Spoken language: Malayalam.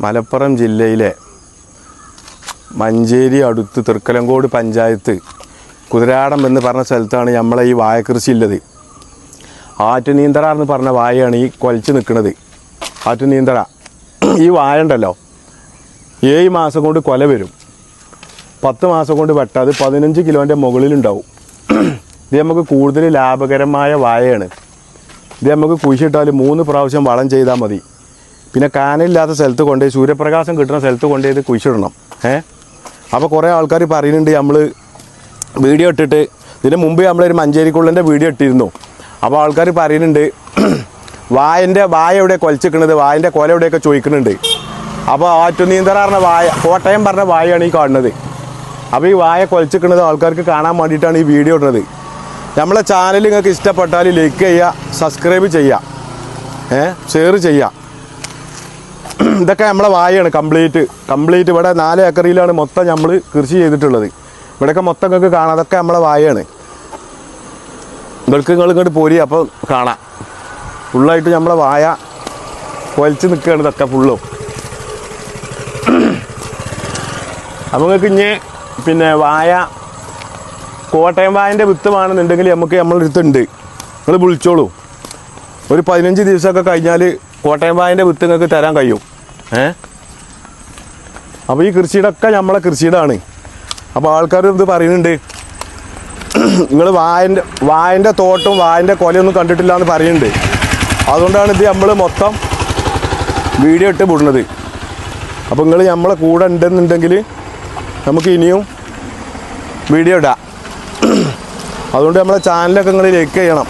മലപ്പുറം ജില്ലയിലെ മഞ്ചേരി അടുത്ത് തൃക്കലങ്കോട് പഞ്ചായത്ത് കുതിരാടം എന്ന് പറഞ്ഞ സ്ഥലത്താണ് നമ്മളെ ഈ വാഴ കൃഷി ഉള്ളത്. ആറ്റുനീന്തറ എന്ന് പറഞ്ഞ വാഴയാണ് ഈ കൊലച്ച് നിൽക്കുന്നത്. ആറ്റുനീന്തറ ഈ വാഴ ഉണ്ടല്ലോ 7 മാസം കൊണ്ട് കൊല വരും, 10 മാസം കൊണ്ട് വെട്ട. അത് 15 കിലോൻ്റെ മുകളിലുണ്ടാവും. ഇത് നമുക്ക് കൂടുതൽ ലാഭകരമായ വാഴയാണ്. ഇത് നമുക്ക് കുഴിച്ചിട്ടാൽ 3 പ്രാവശ്യം വളം ചെയ്താൽ മതി. പിന്നെ കാനയില്ലാത്ത സ്ഥലത്ത് കൊണ്ടുപോയി സൂര്യപ്രകാശം കിട്ടുന്ന സ്ഥലത്ത് കൊണ്ടുപോയി ഇത് കുഴിച്ചിടണം. അപ്പോൾ കുറേ ആൾക്കാർ പറയുന്നുണ്ട്, നമ്മൾ വീഡിയോ ഇട്ടിട്ട് ഇതിന് മുമ്പ് നമ്മളൊരു മഞ്ചേരിക്കുള്ളൻ്റെ വീഡിയോ ഇട്ടിരുന്നു. അപ്പോൾ ആൾക്കാർ പറയുന്നുണ്ട് വാഴ എവിടെ കൊലച്ചിക്കണത്, വാഴൻ്റെ കൊല എവിടെയൊക്കെ ചോദിക്കുന്നുണ്ട്. അപ്പോൾ ആറ്റുനീന്തറ പറഞ്ഞ വാഴ, കോട്ടയം പറഞ്ഞ വാഴയാണ് ഈ കാണുന്നത്. അപ്പോൾ ഈ വാഴ കൊലച്ചിക്കണത് ആൾക്കാർക്ക് കാണാൻ വേണ്ടിയിട്ടാണ് ഈ വീഡിയോ ഇടുന്നത്. നമ്മളെ ചാനൽ നിങ്ങൾക്ക് ഇഷ്ടപ്പെട്ടാൽ ലൈക്ക് ചെയ്യുക, സബ്സ്ക്രൈബ് ചെയ്യുക, ഷെയർ ചെയ്യുക. ഇതൊക്കെ നമ്മളെ വാഴയാണ് കംപ്ലീറ്റ്. ഇവിടെ 4 ഏക്കറിലാണ് മൊത്തം നമ്മൾ കൃഷി ചെയ്തിട്ടുള്ളത്. ഇവിടെയൊക്കെ മൊത്തം നിങ്ങൾക്ക് കാണാം. അതൊക്കെ നമ്മളെ വാഴയാണ്. നിങ്ങൾ ഇങ്ങോട്ട് പോരി, അപ്പോൾ കാണാം. ഫുള്ളായിട്ട് നമ്മളെ വാഴ കൊലച്ച് നിൽക്കുകയാണ് ഇതൊക്കെ ഫുള്ളും. അപ്പോൾ നിങ്ങൾക്ക് ഇനി പിന്നെ വാഴ കോട്ടയം വാഴൻ്റെ വിത്ത് വേണമെന്നുണ്ടെങ്കിൽ നമുക്ക് നമ്മളെടുത്തുണ്ട്. നിങ്ങൾ വിളിച്ചോളൂ. ഒരു 15 ദിവസമൊക്കെ കഴിഞ്ഞാൽ കോട്ടയം വാഴൻ്റെ വിത്ത് നിങ്ങൾക്ക് തരാൻ കഴിയും. അപ്പോൾ ഈ കൃഷിയുടെ ഒക്കെ നമ്മളെ കൃഷിയുടെയാണ്. അപ്പോൾ ആൾക്കാർ ഇത് പറയുന്നുണ്ട്, നിങ്ങൾ വാഴൻ്റെ തോട്ടം വാഴൻ്റെ കൊലയൊന്നും കണ്ടിട്ടില്ല എന്ന് പറയുന്നുണ്ട്. അതുകൊണ്ടാണ് ഇത് നമ്മൾ മൊത്തം വീഡിയോ ഇട്ട് വിടുന്നത്. അപ്പോൾ നിങ്ങൾ നമ്മളെ കൂടെ ഉണ്ടെന്നുണ്ടെങ്കിൽ നമുക്ക് ഇനിയും വീഡിയോ ഇടാം. അതുകൊണ്ട് നമ്മളെ ചാനലൊക്കെ നിങ്ങൾ ലൈക്ക് ചെയ്യണം.